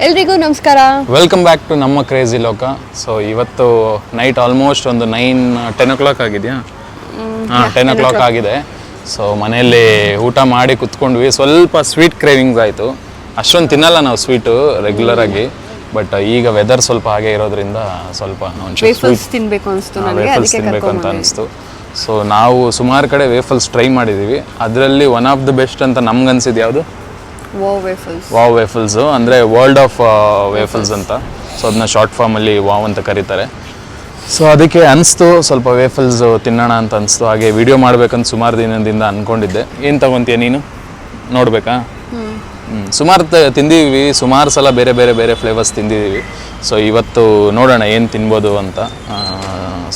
ಎಲ್ರಿಗೂ ನಮಸ್ಕಾರ. Welcome back to ನಮ್ಮ ಕ್ರೇಜಿ ಲೋಕ. ಸೊ ಇವತ್ತು ನೈಟ್ ಆಲ್ಮೋಸ್ಟ್ ಒಂದು 9-10 o'clock ಆಗಿದೆಯಾ? 10 o'clock ಆಗಿದೆ. ಸೊ ಮನೆಯಲ್ಲಿ ಊಟ ಮಾಡಿ ಕುತ್ಕೊಂಡ್ವಿ. ಸ್ವಲ್ಪ ಸ್ವೀಟ್ ಕ್ರೇವಿಂಗ್ಸ್ ಆಯಿತು. ಅಷ್ಟೊಂದು ತಿನ್ನಲ್ಲ ನಾವು ಸ್ವೀಟು ರೆಗ್ಯುಲರ್ ಆಗಿ, ಬಟ್ ಈಗ ವೆದರ್ ಸ್ವಲ್ಪ ಹಾಗೆ ಇರೋದ್ರಿಂದ ಸ್ವಲ್ಪ ವೇಫಲ್ಸ್ ತಿನ್ನಬೇಕು ಅಂತ ಅನಿಸ್ತು. ಸೊ ನಾವು ಸುಮಾರು ಕಡೆ ವೇಫಲ್ಸ್ ಟ್ರೈ ಮಾಡಿದ್ದೀವಿ. ಅದರಲ್ಲಿ ಒನ್ ಆಫ್ ದ ಬೆಸ್ಟ್ ಅಂತ ನಮ್ಗೆ ಅನ್ಸಿದ್ದು ಯಾವುದು? ವಾವ್ ವೇಫಲ್ಸು, ಅಂದರೆ ವರ್ಲ್ಡ್ ಆಫ್ ವೇಫಲ್ಸ್ ಅಂತ. ಸೊ ಅದನ್ನ ಶಾರ್ಟ್ ಫಾರ್ಮಲ್ಲಿ ವಾವ್ ಅಂತ ಕರೀತಾರೆ. ಸೊ ಅದಕ್ಕೆ ಅನಿಸ್ತು ಸ್ವಲ್ಪ ವೇಫಲ್ಸ್ ತಿನ್ನೋಣ ಅಂತ ಅನಿಸ್ತು. ಹಾಗೆ ವಿಡಿಯೋ ಮಾಡ್ಬೇಕಂತ ಸುಮಾರು ದಿನದಿಂದ ಅಂದ್ಕೊಂಡಿದ್ದೆ. ಏನು ತಗೊತೀಯ ನೀನು? ನೋಡಬೇಕಾ? ಸುಮಾರು ತಿಂದಿದ್ದೀವಿ, ಸುಮಾರು ಸಲ ಬೇರೆ ಬೇರೆ ಬೇರೆ ಫ್ಲೇವರ್ಸ್ ತಿಂದಿದ್ದೀವಿ. ಸೊ ಇವತ್ತು ನೋಡೋಣ ಏನು ತಿನ್ಬೋದು ಅಂತ.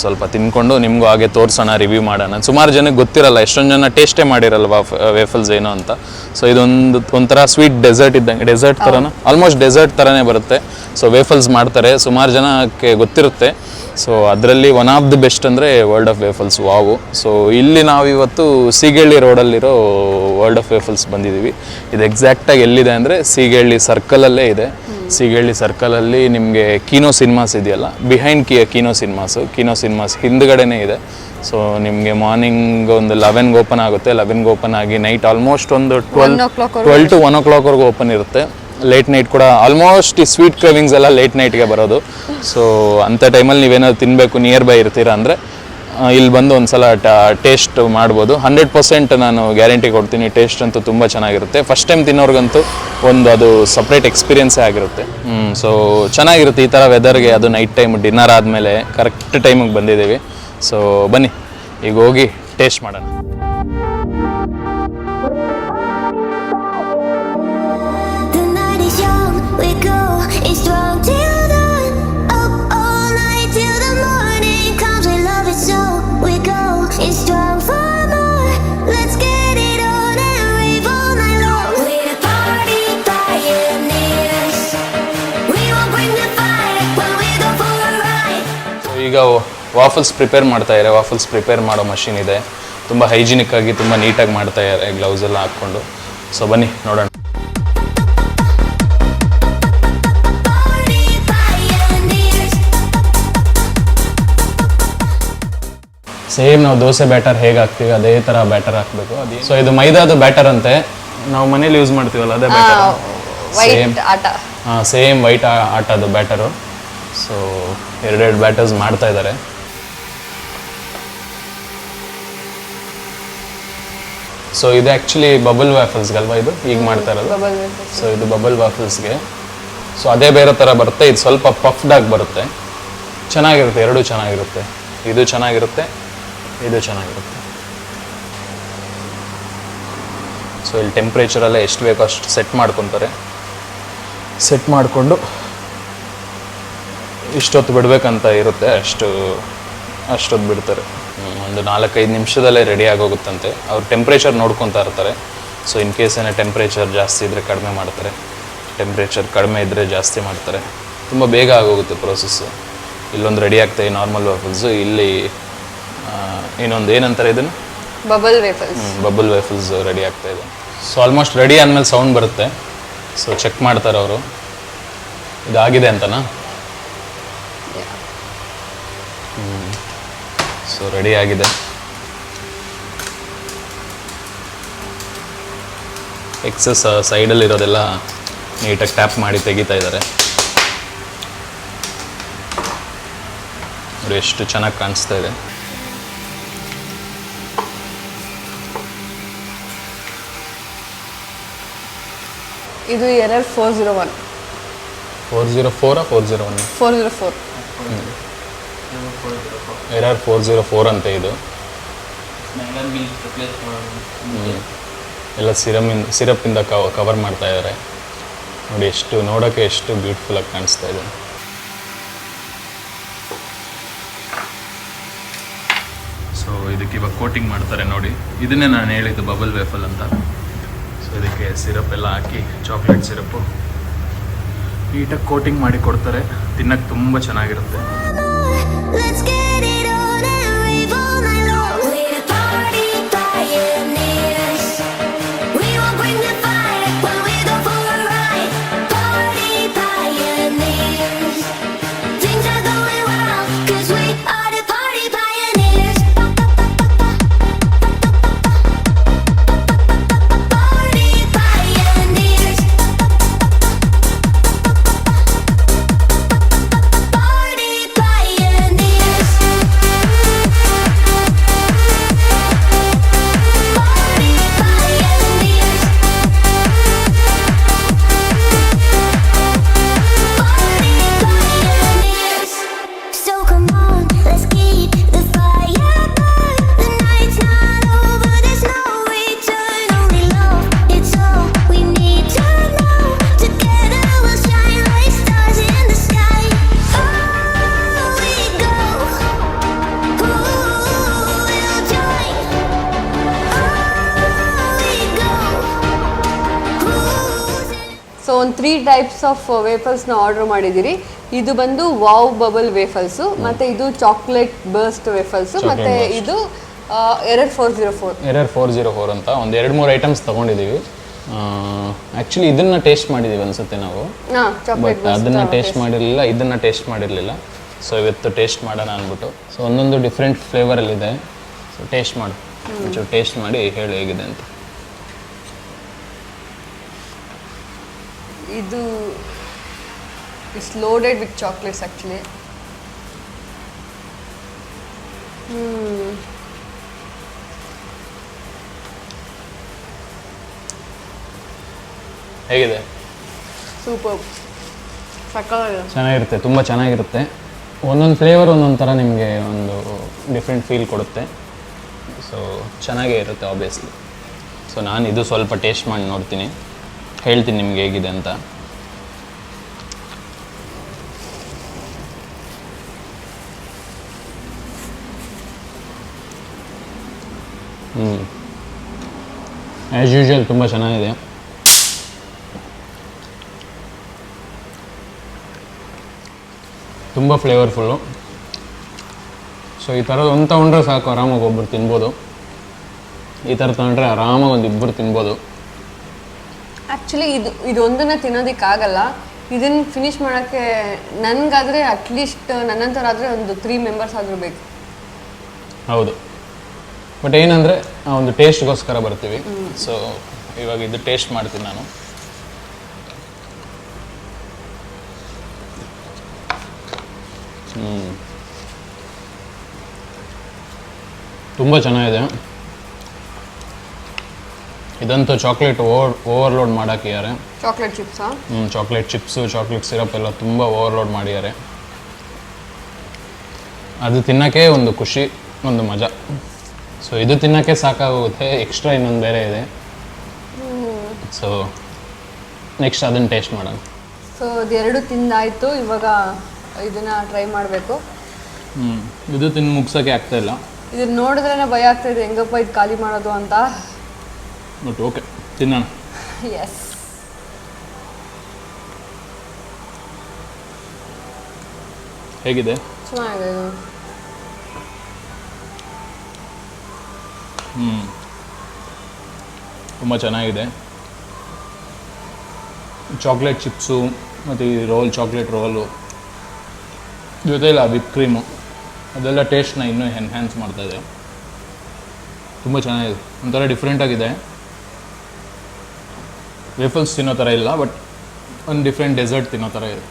ಸ್ವಲ್ಪ ತಿನ್ಕೊಂಡು ನಿಮಗೂ ಹಾಗೆ ತೋರಿಸೋಣ, ರಿವ್ಯೂ ಮಾಡೋಣ. ಸುಮಾರು ಜನಕ್ಕೆ ಗೊತ್ತಿರಲ್ಲ, ಎಷ್ಟೊಂದು ಜನ ಟೇಸ್ಟೇ ಮಾಡಿರಲ್ವ ವೇಫಲ್ಸ್ ಏನು ಅಂತ. ಸೊ ಇದೊಂದು ಒಂಥರ ಸ್ವೀಟ್ ಡೆಸರ್ಟ್ ಇದ್ದಂಗೆ, ಡೆಸರ್ಟ್ ಥರನ, ಆಲ್ಮೋಸ್ಟ್ ಡೆಸರ್ಟ್ ಥರನೇ ಬರುತ್ತೆ. ಸೊ ವೇಫಲ್ಸ್ ಮಾಡ್ತಾರೆ, ಸುಮಾರು ಜನಕ್ಕೆ ಗೊತ್ತಿರುತ್ತೆ. ಸೊ ಅದರಲ್ಲಿ ಒನ್ ಆಫ್ ದಿ ಬೆಸ್ಟ್ ಅಂದರೆ ವರ್ಲ್ಡ್ ಆಫ್ ವೇಫಲ್ಸ್ ವಾವು. ಸೊ ಇಲ್ಲಿ ನಾವಿವತ್ತು ಸೀಗಳ್ಳಿ ರೋಡಲ್ಲಿರೋ ವರ್ಲ್ಡ್ ಆಫ್ ವೇಫಲ್ಸ್ ಬಂದಿದ್ದೀವಿ. ಇದು ಎಕ್ಸಾಕ್ಟಾಗಿ ಎಲ್ಲಿದೆ ಅಂದರೆ ಸೀಗಳ್ಳಿ ಸರ್ಕಲಲ್ಲೇ ಇದೆ. ಸೀಗಳ್ಳಿ ಸರ್ಕಲಲ್ಲಿ ನಿಮಗೆ ಕೀನೋ ಸಿನಿಮಾಸ್ ಇದೆಯಲ್ಲ, ಬಿಹೈಂಡ್ ಕೀನೋ ಸಿನಿಮಾಸ್ ಹಿಂದ್ಗಡೆನೇ ಇದೆ. ಸೊ ನಿಮಗೆ ಮಾರ್ನಿಂಗ್ ಒಂದು 11ಗೆ ಓಪನ್ ಆಗುತ್ತೆ. 11ಗೆ ಓಪನ್ ಆಗಿ ನೈಟ್ ಆಲ್ಮೋಸ್ಟ್ ಒಂದು 12 to 1 o'clockವರೆಗೂ ಓಪನ್ ಇರುತ್ತೆ. ಲೇಟ್ ನೈಟ್ ಕೂಡ ಆಲ್ಮೋಸ್ಟ್ ಈ ಸ್ವೀಟ್ ಕ್ರೇವಿಂಗ್ಸ್ ಎಲ್ಲ ಲೇಟ್ ನೈಟ್ಗೆ ಬರೋದು. ಸೊ ಅಂಥ ಟೈಮಲ್ಲಿ ನೀವೇನಾದ್ರು ತಿನ್ನಬೇಕು, ನಿಯರ್ ಬೈ ಇರ್ತೀರಾ ಅಂದರೆ ಇಲ್ಲಿ ಬಂದು ಒಂದು ಸಲ ಟೇಸ್ಟ್ ಮಾಡ್ಬೋದು. 100% ನಾನು ಗ್ಯಾರಂಟಿ ಕೊಡ್ತೀನಿ, ಟೇಸ್ಟ್ ಅಂತೂ ತುಂಬ ಚೆನ್ನಾಗಿರುತ್ತೆ. ಫಸ್ಟ್ ಟೈಮ್ ತಿನ್ನೋರ್ಗಂತೂ ಒಂದು ಅದು ಸಪ್ರೇಟ್ ಎಕ್ಸ್ಪೀರಿಯನ್ಸೇ ಆಗಿರುತ್ತೆ. ಸೊ ಚೆನ್ನಾಗಿರುತ್ತೆ ಈ ಥರ ವೆದರ್ಗೆ. ಅದು ನೈಟ್ ಟೈಮ್ ಡಿನ್ನರ್ ಆದಮೇಲೆ ಕರೆಕ್ಟ್ ಟೈಮಿಗೆ ಬಂದಿದ್ದೀವಿ. ಸೊ ಬನ್ನಿ ಈಗ ಹೋಗಿ ಟೇಸ್ಟ್ ಮಾಡೋಣ. ಈಗ ವಾಫಲ್ಸ್ ಪ್ರಿಪೇರ್ ಮಾಡ್ತಾ ಇದ್ದಾರೆ. ವಾಫಲ್ಸ್ ಪ್ರಿಪೇರ್ ಮಾಡೋ ಮಷಿನ್ ಇದೆ. ತುಂಬ ಹೈಜಿನಿಕ್ ಆಗಿ ತುಂಬ ನೀಟಾಗಿ ಮಾಡ್ತಾ ಇದ್ದಾರೆ, ಗ್ಲೌಸ್ ಎಲ್ಲ ಹಾಕ್ಕೊಂಡು. ಸೊ ಬನ್ನಿ ನೋಡೋಣ. ಸೇಮ್ ನಾವು ದೋಸೆ ಬ್ಯಾಟರ್ ಹೇಗೆ ಹಾಕ್ತೀವಿ ಅದೇ ಥರ ಬ್ಯಾಟರ್ ಹಾಕಬೇಕು. ಸೊ ಇದು ಮೈದಾದು ಬ್ಯಾಟರ್ ಅಂತೆ, ನಾವು ಮನೇಲಿ ಯೂಸ್ ಮಾಡ್ತೀವಲ್ಲ ಅದೇ ಬ್ಯಾಟರ್. ಸೇಮ್ ವೈಟ್ ಆಟದು ಬ್ಯಾಟರು. ಸೊ ಎರಡೆರಡು ಬ್ಯಾಟರ್ಸ್ ಮಾಡ್ತಾ ಇದ್ದಾರೆ. ಸೊ ಇದು ಆ್ಯಕ್ಚುಲಿ ಬಬಲ್ ವ್ಯಾಫಲ್ಸ್ಗಲ್ವಾ ಇದು ಈಗ ಮಾಡ್ತಾ ಇರೋದು? ಸೊ ಇದು ಬಬಲ್ ವ್ಯಾಫಲ್ಸ್ಗೆ. ಸೊ ಅದೇ ಬೇರೆ ಥರ ಬರುತ್ತೆ, ಇದು ಸ್ವಲ್ಪ ಪಫ್ಡ್ ಆಗಿ ಬರುತ್ತೆ. ಚೆನ್ನಾಗಿರುತ್ತೆ, ಎರಡೂ ಚೆನ್ನಾಗಿರುತ್ತೆ. ಇದು ಚೆನ್ನಾಗಿರುತ್ತೆ, ಇದು ಚೆನ್ನಾಗಿರುತ್ತೆ. ಸೊ ಇಲ್ಲಿ ಟೆಂಪ್ರೇಚರಲ್ಲೇ ಎಷ್ಟು ಬೇಕೋ ಅಷ್ಟು ಸೆಟ್ ಮಾಡ್ಕೊತಾರೆ. ಸೆಟ್ ಮಾಡಿಕೊಂಡು ಇಷ್ಟೊತ್ತು ಬಿಡಬೇಕಂತ ಇರುತ್ತೆ, ಅಷ್ಟೊತ್ತು ಬಿಡ್ತಾರೆ. ಒಂದು 4-5 ನಿಮಿಷದಲ್ಲೇ ರೆಡಿ ಆಗೋಗುತ್ತಂತೆ. ಅವ್ರು ಟೆಂಪ್ರೇಚರ್ ನೋಡ್ಕೊತಾ ಇರ್ತಾರೆ. ಸೊ ಇನ್ ಕೇಸ್ ಏನೋ ಟೆಂಪ್ರೇಚರ್ ಜಾಸ್ತಿ ಇದ್ದರೆ ಕಡಿಮೆ ಮಾಡ್ತಾರೆ, ಟೆಂಪ್ರೇಚರ್ ಕಡಿಮೆ ಇದ್ದರೆ ಜಾಸ್ತಿ ಮಾಡ್ತಾರೆ. ತುಂಬ ಬೇಗ ಆಗೋಗುತ್ತೆ ಪ್ರೋಸೆಸ್ಸು. ಇಲ್ಲೊಂದು ರೆಡಿ ಆಗ್ತಾಯಿ ನಾರ್ಮಲ್ ವೇಫಲ್ಸು, ಇಲ್ಲಿ ಇನ್ನೊಂದು ಏನಂತಾರೆ ಇದನ್ನು, ಬಬಲ್ ವೇಫಲ್ಸ್ ರೆಡಿ ಆಗ್ತಾಯಿದೆ. ಸೊ ಆಲ್ಮೋಸ್ಟ್ ರೆಡಿ ಆದಮೇಲೆ ಸೌಂಡ್ ಬರುತ್ತೆ. ಸೊ ಚೆಕ್ ಮಾಡ್ತಾರೆ ಅವರು, ಇದಾಗಿದೆ ಅಂತನಾ. ಸೊ ರೆಡಿ ಆಗಿದೆ. ಎಕ್ಸಸ್ ಸೈಡಲ್ಲಿರೋದೆಲ್ಲ ನೀಟಾಗಿ ಟ್ಯಾಪ್ ಮಾಡಿ ತೆಗಿತಾ ಇದ್ದಾರೆ. ನೋಡಿ ಎಷ್ಟು ಚೆನ್ನಾಗಿ ಕಾಣಿಸ್ತಾ ಇದೆ. ಇದು ಎರರ್ 401. 404 401? 404. ಎರರ್ 404 ಅಂತ ಇದು. ಎಲ್ಲ ಸಿರಪ್ಪಿಂದ ಕವರ್ ಮಾಡ್ತಾ ಇದ್ದಾರೆ. ನೋಡಿ ಎಷ್ಟು ನೋಡೋಕ್ಕೆ ಎಷ್ಟು ಬ್ಯೂಟಿಫುಲ್ಲಾಗಿ ಕಾಣಿಸ್ತಾ ಇದೆ. ಸೊ ಇದಕ್ಕೆ ಇವಾಗ ಕೋಟಿಂಗ್ ಮಾಡ್ತಾರೆ ನೋಡಿ. ಇದನ್ನೇ ನಾನು ಹೇಳಿದ್ದು ಬಬಲ್ ವೇಫಲ್ ಅಂತ. ಸೊ ಇದಕ್ಕೆ ಸಿರಪ್ ಎಲ್ಲ ಹಾಕಿ, ಚಾಕ್ಲೇಟ್ ಸಿರಪ್ಪು ನೀಟಾಗಿ ಕೋಟಿಂಗ್ ಮಾಡಿ ಕೊಡ್ತಾರೆ. ತಿನ್ನಕ್ಕೆ ತುಂಬ ಚೆನ್ನಾಗಿರುತ್ತೆ. ಒಂದು 3 ಟೈಪ್ಸ್ ಆಫ್ ವೇಫಲ್ಸ್ನ ಆರ್ಡರ್ ಮಾಡಿದ್ದೀರಿ. ಇದು ಬಂದು ವಾವ್ ಬಬಲ್ ವೇಫಲ್ಸು, ಮತ್ತು ಇದು ಚಾಕ್ಲೇಟ್ ಬರ್ಸ್ಟ್ ವೇಫಲ್ಸು, ಮತ್ತು ಇದು ಎರರ್ 404 ಅಂತ ಒಂದು 2-3 ಐಟಮ್ಸ್ ತೊಗೊಂಡಿದ್ದೀವಿ. ಆ್ಯಕ್ಚುಲಿ ಇದನ್ನು ಟೇಸ್ಟ್ ಮಾಡಿದ್ದೀವಿ ಅನಿಸುತ್ತೆ ನಾವು, ಬಟ್ ಅದನ್ನು ಟೇಸ್ಟ್ ಮಾಡಿರಲಿಲ್ಲ, ಇದನ್ನು ಟೇಸ್ಟ್ ಮಾಡಿರಲಿಲ್ಲ. ಸೊ ಇವತ್ತು ಟೇಸ್ಟ್ ಮಾಡೋಣ ಅಂದ್ಬಿಟ್ಟು. ಸೊ ಒಂದೊಂದು ಡಿಫ್ರೆಂಟ್ ಫ್ಲೇವರಲ್ಲಿದೆ. ಸೊ ಟೇಸ್ಟ್ ಮಾಡು, ಒಂಚೂರು ಟೇಸ್ಟ್ ಮಾಡಿ ಹೇಳು ಹೇಗಿದೆ ಅಂತ. ಇದು it's loaded with chocolates actually. ಹೇಗಿದೆ? ಸೂಪರ್, ಸಕ್ಕತ್ತಾಗಿದೆ. ಚೆನ್ನಾಗಿರುತ್ತೆ, ತುಂಬ ಚೆನ್ನಾಗಿರುತ್ತೆ. ಒಂದೊಂದು ಫ್ಲೇವರ್ ಒಂದೊಂದು ಥರ ನಿಮಗೆ ಒಂದು ಡಿಫ್ರೆಂಟ್ ಫೀಲ್ ಕೊಡುತ್ತೆ. ಸೊ ಚೆನ್ನಾಗೇ ಇರುತ್ತೆ ಆಬ್ವಿಯಸ್ಲಿ. ಸೊ ನಾನು ಇದು ಸ್ವಲ್ಪ ಟೇಸ್ಟ್ ಮಾಡಿ ನೋಡ್ತೀನಿ, ಹೇಳ್ತೀನಿ ನಿಮ್ಗೆ ಹೇಗಿದೆ ಅಂತ. ಆ್ಯಸ್ ಯೂಶುವಲ್ ತುಂಬ ಚೆನ್ನಾಗಿದೆ. ತುಂಬ ಫ್ಲೇವರ್ಫುಲ್ಲು. ಸೊ ಈ ಥರದ್ದು ಒಂದು ತೊಗೊಂಡ್ರೆ ಸಾಕು, ಆರಾಮಾಗಿ ಒಬ್ಬರು ತಿನ್ಬೋದು. ಈ ಥರ ತೊಗೊಂಡ್ರೆ ಆರಾಮಾಗಿ ಒಂದು ಇಬ್ಬರು ತಿನ್ಬೋದು. ಆ್ಯಕ್ಚುಲಿ ಇದೊಂದನ್ನು ತಿನ್ನೋದಕ್ಕಾಗಲ್ಲ. ಇದನ್ನು ಫಿನಿಷ್ ಮಾಡೋಕ್ಕೆ ನನಗಾದರೆ ಅಟ್ಲೀಸ್ಟ್ ನನ್ನಂಥರ ಆದರೆ ಒಂದು 3 ಮೆಂಬರ್ಸ್ ಆದರೂ ಬೇಕು. ಹೌದು, ಬಟ್ ಏನಂದರೆ ಒಂದು ಟೇಸ್ಟ್ಗೋಸ್ಕರ ಬರ್ತೀವಿ. ಸೊ ಇವಾಗ ಇದು ಟೇಸ್ಟ್ ಮಾಡ್ತೀನಿ ನಾನು. ತುಂಬ ಚೆನ್ನಾಗಿದೆ. ಇದಂತೂ ಚಾಕ್ಲೇಟ್ ಓವರ್ಲೋಡ್ ಮಾಡಾಕಿದ್ದಾರೆ. ಚಾಕ್ಲೇಟ್ ಚಿಪ್ಸಾ? ಚಾಕ್ಲೇಟ್ ಚಿಪ್ಸು, ಚಾಕ್ಲೇಟ್ ಸಿರಪ್ ಎಲ್ಲ ತುಂಬ ಓವರ್ಲೋಡ್ ಮಾಡಿದ್ದಾರೆ. ಅದು ತಿನ್ನೋಕ್ಕೆ ಒಂದು ಖುಷಿ, ಒಂದು ಮಜಾ. ಸೊ ಇದು ತಿನ್ನೋಕ್ಕೆ ಸಾಕಾಗುತ್ತೆ, ಎಕ್ಸ್ಟ್ರಾ ಇನ್ನೊಂದು ಬೇರೆ ಇದೆ. ಸೊ ನೆಕ್ಸ್ಟ್ ಅದನ್ನು ಟೇಸ್ಟ್ ಮಾಡೋಣ. ಸೊ ಅದೆರಡು ತಿಂದಾಯಿತು, ಇವಾಗ ಇದನ್ನು ಟ್ರೈ ಮಾಡಬೇಕು. ಇದು ತಿಂದು ಮುಗ್ಸೋಕ್ಕೆ ಆಗ್ತಾಯಿಲ್ಲ. ಇದನ್ನು ನೋಡಿದ್ರೇ ಭಯ ಆಗ್ತಾಯಿದೆ, ಹೆಂಗಪ್ಪ ಇದು ಖಾಲಿ ಮಾಡೋದು ಅಂತ. ಬಟ್ ಓಕೆ, ತಿನ್ನೋಣ. ಎಸ್. ಹೇಗಿದೆ? ಚೆನ್ನಾಗಿದೆ ಇದು. ತುಂಬ ಚೆನ್ನಾಗಿದೆ. ಚಾಕ್ಲೇಟ್ ಚಿಪ್ಸು ಮತ್ತು ಈ ಚಾಕ್ಲೇಟ್ ರೋಲು ಜೊತೆಲ್ಲ ವಿಪ್ ಕ್ರೀಮು ಅದೆಲ್ಲ ಟೇಸ್ಟ್ನ ಇನ್ನೂ ಎನ್ಹ್ಯಾನ್ಸ್ ಮಾಡ್ತಾಯಿದೆ. ತುಂಬ ಚೆನ್ನಾಗಿದೆ, ಒಂಥರ ಡಿಫ್ರೆಂಟಾಗಿದೆ. ವೇಫಲ್ಸ್ ತಿನ್ನೋ ಥರ ಇಲ್ಲ, ಬಟ್ ಒಂದು ಡಿಫ್ರೆಂಟ್ ಡೆಸರ್ಟ್ ತಿನ್ನೋ ಥರ ಇದೆ.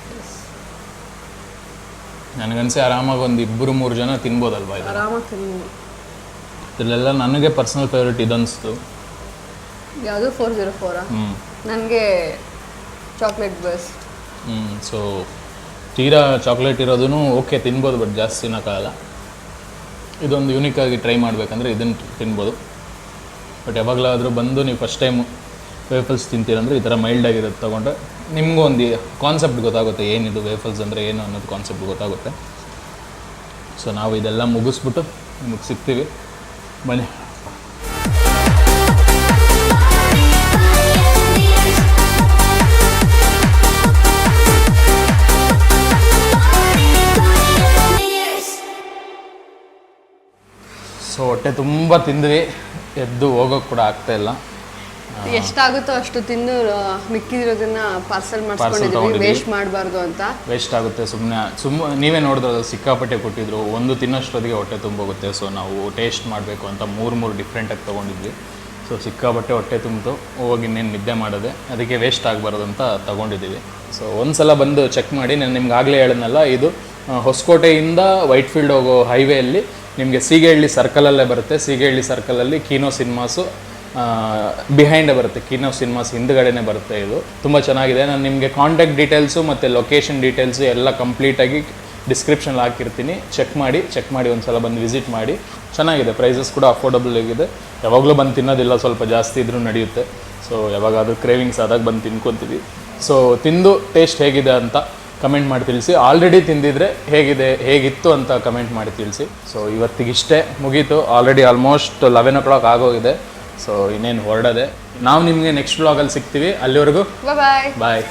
ನನಗನ್ಸಿ ಆರಾಮಾಗಿ ಒಂದು 2-3 ಜನ ತಿನ್ಬೋದಲ್ವಾ ಇದು? ಆರಾಮಾಗಿ ತಿನ್ಬೋದು. ಇದರಲ್ಲೆಲ್ಲ ನನಗೆ ಪರ್ಸನಲ್ ಫೇವ್ರೇಟ್ ಇದನ್ನಿಸ್ತು. ಯಾವುದು 404? ನನಗೆ ಚಾಕ್ಲೇಟ್ ಬಸ್. ಸೊ ತೀರಾ ಚಾಕ್ಲೇಟ್ ಇರೋದೂ ಓಕೆ ತಿನ್ಬೋದು, ಬಟ್ ಜಾಸ್ತಿ ತಿನ್ನೋಕ್ಕಾಗಲ್ಲ. ಇದೊಂದು ಯೂನಿಕಾಗಿ ಟ್ರೈ ಮಾಡಬೇಕಂದ್ರೆ ಇದನ್ನು ತಿನ್ಬೋದು. ಬಟ್ ಯಾವಾಗಲಾದರೂ ಬಂದು ನೀವು ಫಸ್ಟ್ ಟೈಮು ವೇಫಲ್ಸ್ ತಿಂತೀರಂದರೆ ಈ ಥರ ಮೈಲ್ಡಾಗಿರೋದು ತೊಗೊಂಡ್ರೆ ನಿಮಗೂ ಒಂದು ಕಾನ್ಸೆಪ್ಟ್ ಗೊತ್ತಾಗುತ್ತೆ, ಏನಿದು ವೇಫಲ್ಸ್ ಅಂದರೆ ಏನು ಅನ್ನೋದು ಕಾನ್ಸೆಪ್ಟ್ ಗೊತ್ತಾಗುತ್ತೆ. ಸೊ ನಾವು ಇದೆಲ್ಲ ಮುಗಿಸ್ಬಿಟ್ಟು ನಿಮಗೆ ಸಿಗ್ತೀವಿ, ಬನ್ನಿ. ಸೊ ಹೊಟ್ಟೆ ತುಂಬ ತಿಂದ್ವಿ, ಎದ್ದು ಹೋಗೋಕ್ಕೆ ಕೂಡ ಆಗ್ತಾಯಿಲ್ಲ. ಎಷ್ಟಾಗುತ್ತೋ ಅಷ್ಟು ತಿಂದು ಮಿಕ್ಕಿರೋದನ್ನ ಪಾರ್ಸಲ್ ಮಾಡಿಸ್ಕೊಂಡಿದ್ದೀವಿ, ವೇಸ್ಟ್ ಮಾಡಬಾರ್ದು ಅಂತ. ವೇಸ್ಟ್ ಆಗುತ್ತೆ ಸುಮ್ಮನೆ ನೀವೇ ನೋಡಿದ್ರೆ ಸಿಕ್ಕಾಪಟ್ಟೆ ಕೊಟ್ಟಿದ್ರು, ಒಂದು ತಿನ್ನೋಷ್ಟೊತ್ತಿಗೆ ಹೊಟ್ಟೆ ತುಂಬೋಗುತ್ತೆ. ಸೊ ನಾವು ಟೇಸ್ಟ್ ಮಾಡಬೇಕು ಅಂತ 3 ಡಿಫ್ರೆಂಟಾಗಿ ತೊಗೊಂಡಿದ್ವಿ. ಸೊ ಸಿಕ್ಕಾಪಟ್ಟೆ ಹೊಟ್ಟೆ ತುಂಬಿತು, ಹೋಗಿ ಇನ್ನೇನು ನಿದ್ದೆ ಮಾಡೋದೆ, ಅದಕ್ಕೆ ವೇಸ್ಟ್ ಆಗಬಾರ್ದು ಅಂತ ತೊಗೊಂಡಿದ್ದೀವಿ. ಸೊ ಒಂದು ಸಲ ಬಂದು ಚೆಕ್ ಮಾಡಿ. ನಾನು ನಿಮ್ಗೆ ಆಗಲೇ ಹೇಳಿದ್ನಲ್ಲ, ಇದು ಹೊಸಕೋಟೆಯಿಂದ ವೈಟ್ಫೀಲ್ಡ್ ಹೋಗೋ ಹೈವೇಯಲ್ಲಿ ನಿಮಗೆ ಸೀಗೇಹಳ್ಳಿ ಸರ್ಕಲಲ್ಲೇ ಬರುತ್ತೆ. ಸೀಗೇಹಳ್ಳಿ ಸರ್ಕಲಲ್ಲಿ ಕೀನೋ ಸಿನಿಮಾಸು ಬಿಹೈಂಡೇ ಬರುತ್ತೆ, ಕೀನೋ ಸಿನಿಮಾಸ್ ಹಿಂದ್ಗಡೆನೇ ಬರುತ್ತೆ. ಇದು ತುಂಬ ಚೆನ್ನಾಗಿದೆ. ನಾನು ನಿಮಗೆ ಕಾಂಟ್ಯಾಕ್ಟ್ ಡೀಟೇಲ್ಸು ಮತ್ತು ಲೊಕೇಶನ್ ಡೀಟೇಲ್ಸು ಎಲ್ಲ ಕಂಪ್ಲೀಟಾಗಿ ಡಿಸ್ಕ್ರಿಪ್ಷನಲ್ಲಿ ಹಾಕಿರ್ತೀನಿ. ಚೆಕ್ ಮಾಡಿ ಒಂದು ಸಲ ಬಂದು ವಿಸಿಟ್ ಮಾಡಿ. ಚೆನ್ನಾಗಿದೆ, ಪ್ರೈಸಸ್ ಕೂಡ ಅಫೋರ್ಡಬಲ್ ಆಗಿದೆ. ಯಾವಾಗಲೂ ಬಂದು ತಿನ್ನೋದಿಲ್ಲ, ಸ್ವಲ್ಪ ಜಾಸ್ತಿ ಇದ್ರೂ ನಡೆಯುತ್ತೆ. ಸೊ ಯಾವಾಗಾದರೂ ಕ್ರೇವಿಂಗ್ಸ್ ಆದಾಗ ಬಂದು ತಿನ್ಕೊತೀವಿ. ಸೊ ತಿಂದು ಟೇಸ್ಟ್ ಹೇಗಿದೆ ಅಂತ ಕಮೆಂಟ್ ಮಾಡಿ ತಿಳಿಸಿ. ಆಲ್ರೆಡಿ ತಿಂದಿದ್ರೆ ಹೇಗಿತ್ತು ಅಂತ ಕಮೆಂಟ್ ಮಾಡಿ ತಿಳಿಸಿ. ಸೊ ಇವತ್ತಿಗಿಷ್ಟೇ ಮುಗೀತು. ಆಲ್ರೆಡಿ ಆಲ್ಮೋಸ್ಟ್ 11 o'clock ಆಗೋಗಿದೆ. ಸೊ ಇನ್ನೇನು ಹೊರಡದೆ. ನಾವು ನಿಮಗೆ ನೆಕ್ಸ್ಟ್ ವ್ಲಾಗಲ್ಲಿ ಸಿಗ್ತೀವಿ. ಅಲ್ಲಿವರೆಗೂ ಬಾಯ್. ಬಾಯ್.